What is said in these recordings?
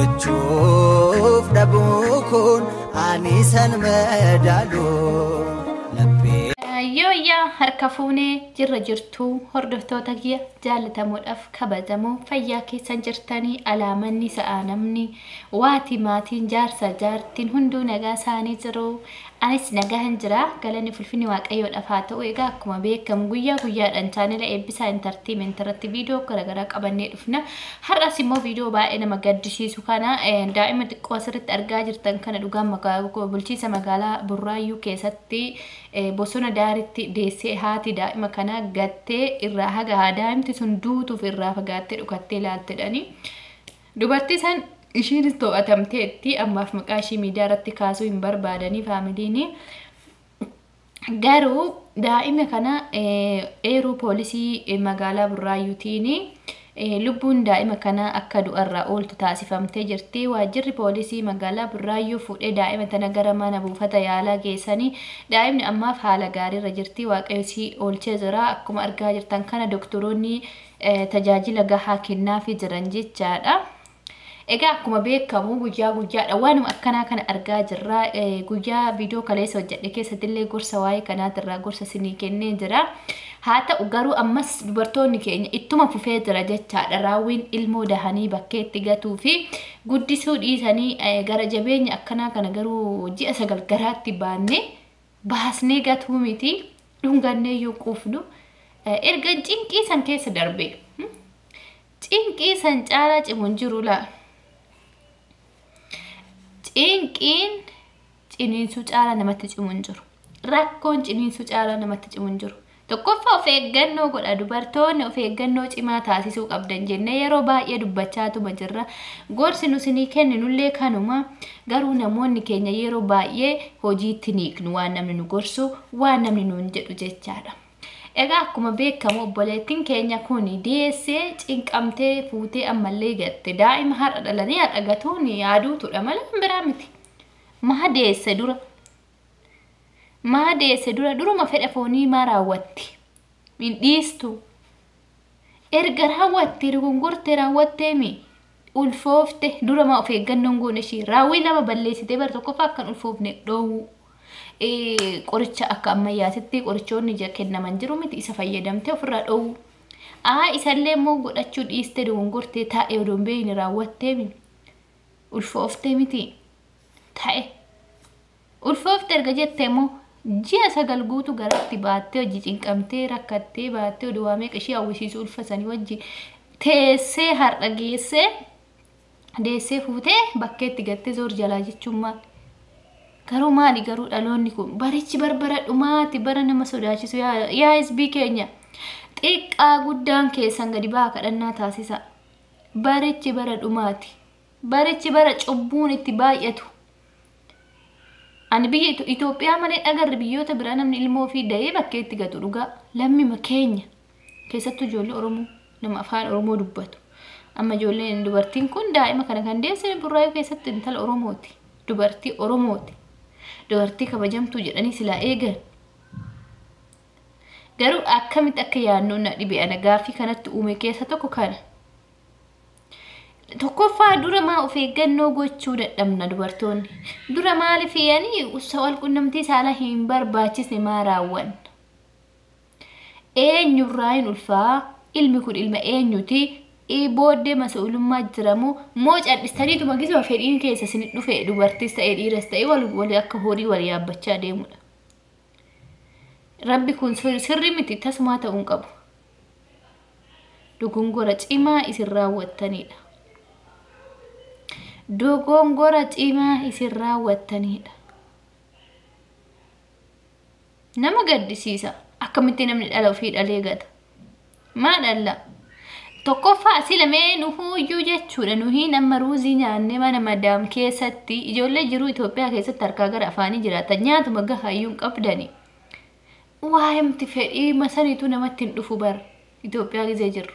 argachuuf dhabukun ani san madaalu Yoya harka fuunee jirra jirtu hordoftoota kiyya jaallatamuudhaaf kabajamoo fayyaa keessan jirtanii alaamanni sa'a namni waati maatiin jaarsa jaartiin hunduu nagaa isaanii jiru anis nagaa hin jira galanni fulfinni waaqayyoodhaaf haa ta'u egaa akkuma beekamu guyyaa guyyaadhaan chaanela eebbisaa entertainment irratti viidiyoo garaagaraa qabannee dhufna har'as immoo viidiyoo baay'ee nama gaddisiisu kana daa'ima xiqqoo asirratti argaa jirtan kana dhugaan bulchiisa magaalaa Burraayyuu keessatti bosona daaritti desse haati daa'ima kana gatee irraa haga daa'imti sun duutuuf irraa fagaattee dhukattee ilaaltedhani dubartii san ishiin to'atamteetti ammaaf maqaa ishii miidiyaa irratti kaasuu hin barbaadanii faamiliini garuu daa'ima kana eeruu poolisii magaalaa Burraayyuutiini lubbuun daa'ima kana akka du'arraa ooltu taasifamtee jirti waajjirri poolisii magaalaa Burraayyuu fuudhee daa'ima tana gara mana buufata yaalaa geessanii daa'imni ammaaf haala gaariirra jirti waaqayyoon oolchee jira akkuma argaa jirtan kana doktoroonni tajaajila gahaa kennaafii jiran jechaadha Egaa akkuma beekamu guyyaa guyyaadha waanuma akkanaa kana argaa jirra guyyaa viidiyoo kaleessa hojjedhe keessatti illee gorsa waa'ee kanaatirraa gorsa sinii kennee jira haa ta'u garuu ammas dubartoonni keenya ittuma fufee jira jechaadha raawwiin ilmoo dahanii bakkeetti gatuu fi guddisuu dhiisanii gara jabeenya akkanaa kana garuu ji'a 9 garaatti baasnee gatuu miti dhungannee yoo quufnu erga cinqii san keessa darbe cinqii san caalaa cimuun jiru laa Cinqiin ciniinsuu caalaa namatti cimuun jiru. Rakkoon ciniinsuu caalaa namatti cimuun jiru. Tokkoffaa of eeggannoo godha dubartoonni of eeggannoo cimaa taasisuu qabdan jennee yeroo baay'ee dubbachaatuma jirra. Gorsi nu sinii kenninullee kanuma garuu namoonni keenya yeroo baay'ee hojiitti hiiknu waan namni nu gorsu waan namni nuun jedhu jechaadha. Egaa akkuma beekamu obboleettiin keenya kun desse cinqamtee fuutee ammallee gatte daa'ima har'a dhalanii har'a gatuun yaaduutudha malee biraa miti maa desse dura duruma fedha foonii maa raawwatti min dhiistu erga raawwatte gurgurtee raawwattee mi ulfoofte dura maa of eeggannoon goone ishii raawwii lama balleessitee bar tokkoffaa akkan ulfoofne dhoowwu qoricha akka ammayyaatitti qorichoonni kennaman jiru miti isa fayyadamtee ofirraa dhoowwu isallee immoo godhachuu dhiiste dogongortee taa'ee odoon beeyne raawwattee mi ulfooftee miti taa'e ulfoofte erga jettee immoo ji'a 9 guutuu garatti baattee hojii cinqamtee rakkattee baattee oduu waa meeqa ishee hawwisiisu ulfasanii wajji teessee har'a geessee deessee fuutee bakkeetti gattee zoor jalaa jechuun garuu maali garuu dhaloonni kun barichi barbara dhumaati bara nama sodaachisu yaa isbii keenya xiqqaa guddaan keessan gadi baa kadhannaa taasisa barichi bara dhumaati barichi bara cubbuun itti baay'atu ani biyya Itoophiyaa malee dhagarri biyyoota biraa namni ilmoo fi da'ee bakkeetti gatu dhugaa lammii keenya keessattuu ijoollee Oromoo nama afaan Oromoo dubbatu amma ijoolleen dubartiin kun daa'ima kana kan deesse Burraayyuu keessatti intala Oromooti dubartii Oromooti dubartii kabajamtuu jedhanii silaa eegan garuu akkamitti akka yaannoon na dhibe ana gaaffii kanatti uume keessa tokko kana tokkoffaa dura maa of eeggannoo gochuu dadhabna dubartoonni dura maaliif yaanii wal qunnamtii saalaa hin barbaachisne maa raawwanna eenyurraayin ulfaa ilmi kun ilma eenyuti booddee mas'uulummaa jiramu moo cal'istaniituma gisuma fedhiin keessa isin dhufe dubartis ta'e dhiiras ta'e wal akka horii wal yaabbachaa deemudha rabbi kun sirri miti tasumaa ta'uun qabu dogongora cimaa isin raawwattanidha dogongora cimaa isin raawwattanidha nama gaddisiisa akkamitti namni dhala ofii dhalee gata maa dhalla tokkoffaa silamee nuhuyyuu jechuudha nuhi nama ruuzii nyaanne mana madaam keessatti ijoollee jiru Itoophiyaa keessatti harkaa gara afaanii jiraatan nyaatuma gahayyuun qabdani waa'imti fedhii masaniitu namatti hin dhufu bar Itoophiyaa gizee jirru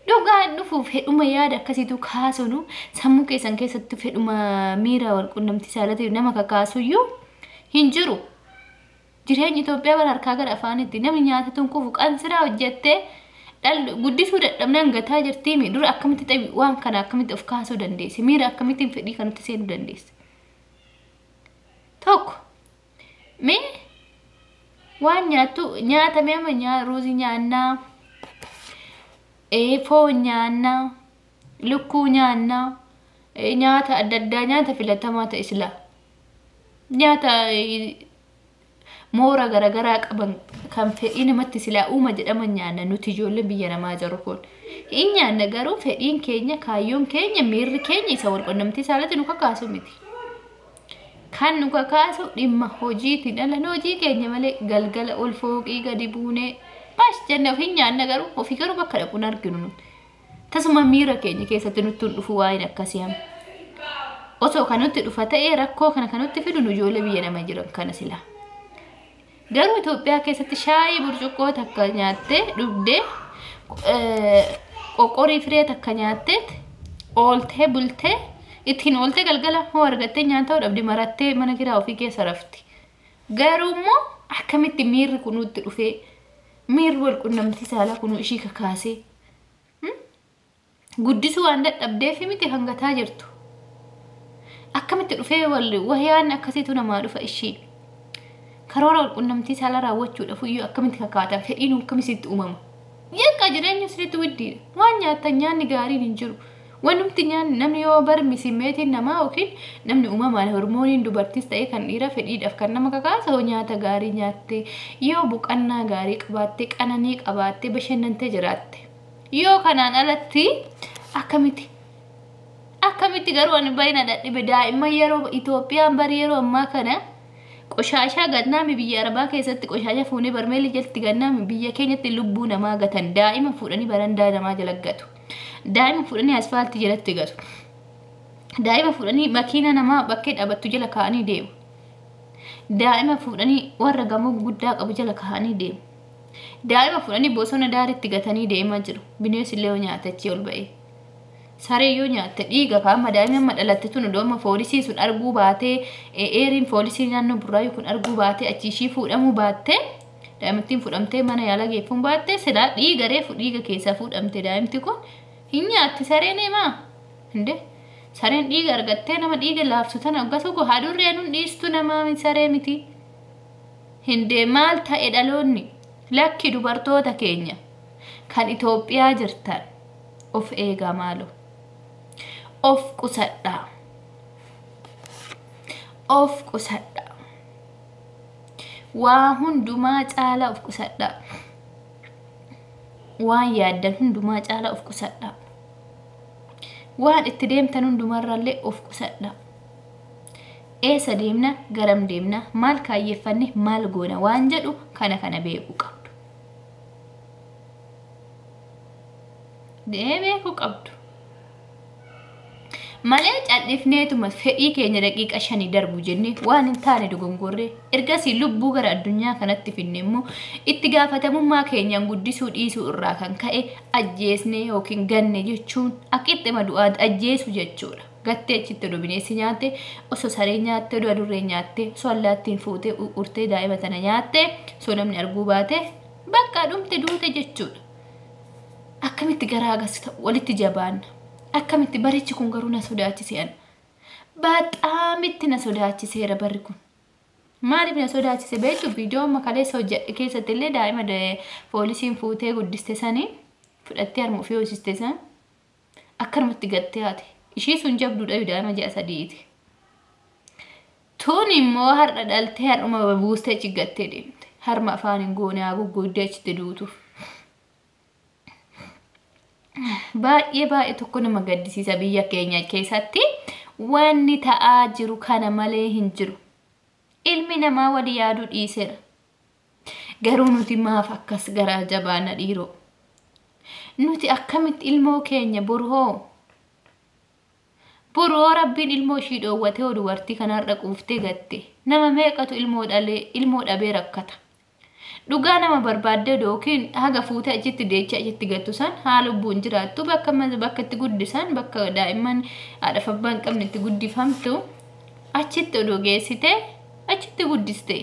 dhugaan dhufu fedhuma yaada akkasiitu kaasunu sammuu keessan keessatti fedhuma miira wal qunnamtii saalatiif nama kakaasuyyuu hin jiru jireenyi Itoophiyaa bar harkaa gara afaanitti namni nyaatatuun kufu qansiraa hojjettee guddisuu dadhabnaan gataa jirtiimi dura akkamitti xabi waan kana akkamitti of kaasuu dandeesse miira akkamitti fedhii kanatti seenuu dandeesse tokko mee waan nyaata meema ruuzii nyaannaa foon nyaannaa lukkuu nyaannaa nyaata adda addaa nyaata filatamaa ta'e silaa nyaata moora garagaraa qaban kan fedhii namatti silaa uuma jedhaman nyaanna nuti ijoollee biyya namaa jiru kun hin nyaanna garuu fedhiin keenya kaayyoon keenya miirri keenya isa walqunnamtii saalatti nu kakaasu miti kan nu kakaasu dhimma hojiitiin ala hojii keenya malee galgala ol fooqii gadi buunee baas jennee hin nyaanna garuu ofii garuu bakka dhaquun arginu nuti tasuma miira keenya keessatti nutti dhufu waa'een akkasii hamma osoo kanutti dhufa ta'ee rakkoo kana kanutti fidu nu ijoollee biyya namaa jiran kana silaa garuu Itoophiyaa keessatti shaayii burcuqqoo takka nyaattee dhugdee qoqqorii firee takka nyaattee ooltee bultee ittiin ooltee galgala hoo argattee nyaata dhabdi marattee mana kiraa ofii keessa rafti garuu immoo akkamitti miirri kunuutti dhufee miirri wal qunnamtii saalaa kunuu ishii kakaasee guddisuu waan dadhabdeef miti hangataa jirtu akkamitti dhufee wahyaan akkasiitu namaa dhufa ishii karoora wal qunnamtii saalaa raawwachuudhaaf iyyuu akkamitti kakaatan fedhiin akkamitti uumama yakka jireenya sirriitti widdiidha waan nyaatan nyaanni gaariin hin jiru wanumti nyaanni namni yoo barmi simmeetiin namaa yookiin namni uumamaan hormooniin dubartis ta'ee kan dhiira fedhiidhaaf kan nama kakaasa hoo nyaata gaarii nyaattee yoo boqannaa gaarii qabaattee qananii qabaattee bashannantee jiraatte yoo kanaan alatti akkamitti garuu ani baay'ina dadhibe daa'imman yeroo Itoophiyaan bari yeroo ammaa kana qoshashaa gannaami biyya Arabaa keessatti qoshashaa fuunee barmeelli jalatti gannaami biyya keenyatti lubbuu namaa gatan daa'ima fuudhanii barandaa namaa jala gatu daa'ima fuudhanii asfaaltii jalatti gatu daa'ima fuudhanii makiina namaa bakkee dhaabattu jala kaa'anii deemu daa'ima fuudhanii warra gamoo guddaa qabu jala kaa'anii deemu daa'ima fuudhanii bosona daaritti gatanii deemaa jiru bineensi illee nyaatachii ol ba'ee saree yoo nyaatte dhiiga kaama daa'imman madhalatte tun dooma poolisii sun arguu baatee eeriin poolisii naannoo Burraayyuu kun arguu baatee achiishii fuudhamuu baattee daa'imittiin fuudhamtee mana yaala geeffuun baattee silaa dhiiga reefu dhiiga keessaa fuudhamte daa'imti kun hin nyaatti sareen himaa hinde sareen dhiiga argattee nama dhiiga laafsu tana akkasuma hadurreen hun dhiistu namaa saree miti hinde maal ta'e dhaloonni lakki dubartoota keenya kan Itoophiyaa jirtan of eegaa maaloo of qusadhaa waa hundumaa caalaa of qusadhaa waan yaaddan hundumaa caalaa of qusadhaa waan itti deemtan hundumarraallee of qusadhaa eessa deemna garam deemna maal kaayyeeffanne maal goona waan jedhu kana beekuu qabdu beekuu qabdu malee cadhifneetuma fedhii keenya daqiiqa 5 darbu jennee waan hin taane dogongorree ergasii lubbuu gara addunyaa kanatti finne immoo itti gaafatamummaa keenyaan guddisuu dhiisuu irraa kan ka'e ajjeesnee yookiin ganne jechuun akkitti madu'aa ajjeesu jechuudha gattee achitti bineessi nyaatte osoo saree nyaatte adurree nyaatte osoo allaattiin fuutee urtee daa'ima tana nyaatte osoo namni arguu baate bakka dhumte duute jechuudha akkamitti garaagasta walitti jabaanna akkamitti barichi kun garuu na sodaachiseen baaxaamitti na sodaachiseera barri kun maaliif na sodaachise beektu viidiyoo makalee hojjedhe keessatti illee daa'ima poolisiin fuutee guddiste sanii fudhattee harma ofii hoosiste san akkanumatti gattee haate ishii sun jabduudha daa'ima 6 tun immoo har'a dhaltee har'uma buustee achi gattee deemte harma afaan hin goone haa gugguddee achitti duutuuf baay'ee tokko nama gaddisiisa biyya keenya keessatti wanni ta'aa jiru kana malee hin jiru ilmi namaa wali yaaduu dhiiseera garuu nuti maaf akkas garaa jabaana dhiiroo nuti akkamitti ilmoo keenya boroo rabbiin ilmoo ishii dhoowwatee dubartii kanarra quuftee gatte nama meeqatu ilmoo dhabee rakkata dhugaa nama barbaadde yookiin haga fuutee achitti deecha achitti gattu san haala lubbuun jiraattu bakka itti guddisan bakka daa'imman haadha abbaan qabne itti guddifamtu achitti odoo geessite achitti guddiste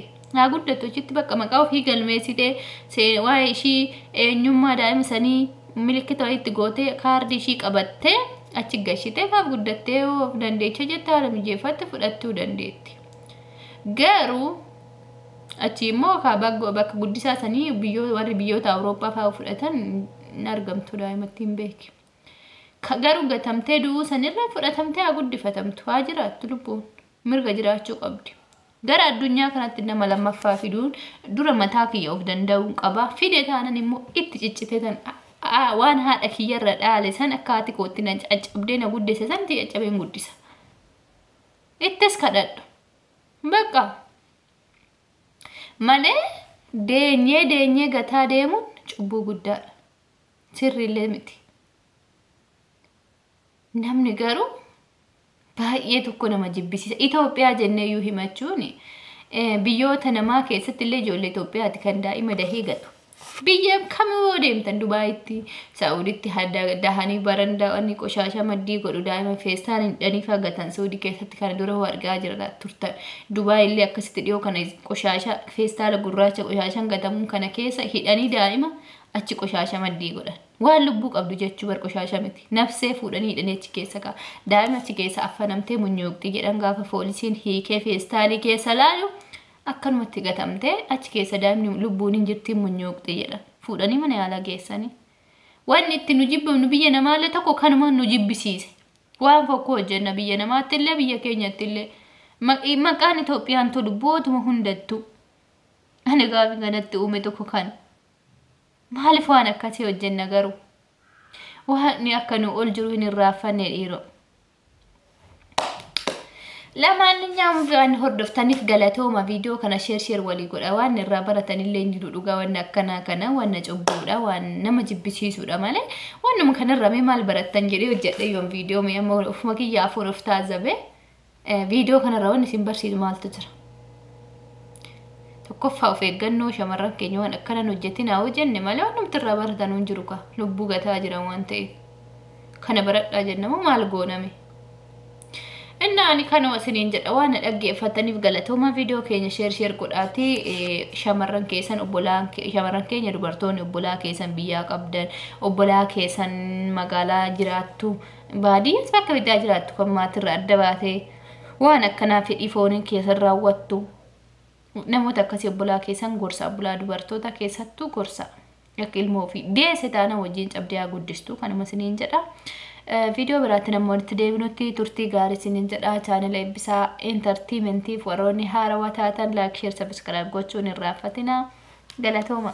guddattu achitti bakka maqaa ofii galmeessite waa'ee ishii eenyummaa daa'ima sanii milikkita itti gootee kaardii ishii qabattee achi gashitee kaaf guddattee of dandeecha jette haala mijeeffatte fudhachuu dandeetti. Garuu achi immoo bakka guddisaa sanii warri biyyoota Awurooppaa fa'aa fudhatan hin argamtu daa'imatti hin beeki. Garuu gatamtee du'uu sanirra fudhatamtee haa guddifatamtu haa jiraattu lubbuun mirga jiraachuu qabdi. Gara addunyaa kanatti nama lammaffaa fiduun dura mataa kiyya of danda'uun qaba. Fide taanan immoo itti ciccitee tan waan haadha kiyyarra dhaale san akka haati kootti na caccabdee na guddise san itti caccabeen guddisa. Ittis kadhadhu. Bakka malee deenyee gataa deemuun cubbuu guddaadha. Sirriillee miti. Namni garuu baay'ee tokko nama jibbisiisa. Itoophiyaa jennee yoo himachuun biyyoota namaa keessatti illee ijoollee Itoophiyaati kan daa'ima dahee gatu. Biyya kamuu deemtan Dubaayitti, Saawuditti dahanii barandaa'anii qoshaasha maddii godhu daa'ima feestaan hidhanii fagatan Saawudii keessatti kana dura argaa jira turtan. Dubaay illee akkasitti dhiyoo kana qoshaasha feestaala gurraacha qoshaashaan gatamuun kana keessa hidhanii daa'ima achi qoshaasha maddii godhan. Waan lubbuu qabdu jechuu bar qoshaasha miti. Nafsee fuudhanii hidhanii achi keessa ka'a. Daa'ima achi keessa affanamtee munyooqxii jedhan gaafa poolisiin hiikee feestaalii keessa laalu akkanumatti gatamtee achi keessa daa'imni lubbuun hin jirtiin munyooqxii jedhan. Fuudhanii mana yaalaa geessanii. Wanni itti nu jibbamnu biyya namaallee tokko kanuma nu jibbisiise. Waan fokkoo hojjenna biyya namaatti illee biyya keenyatti illee. Maqaan Itoophiyaan tolu bootuma hundattu. Ani gaafi kanatti uume tokko kana. Maaliif waan akkasii hojjenna garuu? Waan akka nu ol jiru hin irraaffanne dhiiroo. Lamaaninyaan waan hordoftaniif galatooma viidiyoo kana sheer walii godha. Waan irraa baratanillee hin jiru dhugaa waan akkanaa kana waan cubbuudha waan nama jibbisiisuudha malee waan nama kanarraa mee maal barattan jedhee hojjedhe yoon viidiyoo mee amma ofuma kiyya afuun of taazabee viidiyoo kanarraa waan isin barsiisu maaltu jira? Tokkoffaa of eeggannoo shamarran keenya waan akkanaan hojjetin haa hojjenne malee waan namti irraa baratan hin jiru ka lubbuu gataa jiran waan ta'eef kana baradhaa jennamu maal gooname. Inni kanuma isiniin jedha waan dhaggeeffataniif galatooma viidiyoo keenya sheer godhaatii shamarran keessan shamarran keenya dubartoonni obbolaa keessan biyyaa qabdan obbolaa keessan magaalaa jiraattu baadiyyaas bakka biddaa jiraattu kan maatirra adda baatee waan akkanaa fedhii fooniin keessan raawwattu. Namoota akkasii obbolaa keessan gorsa obbolaa dubartoota keessattuu gorsa akka ilmoo fi deesse taana wajjin cabdee haa guddistu kanuma isiniin jedha. Viidiyoo biraatti namoonni deebinutti turtii gaarii isiniin jedha. Chaanela eebbisaa entertiimentiif warroonni haarawaa taatan laayik sheer sabiskiraayib gochuun hin raaffatina. Galatooma.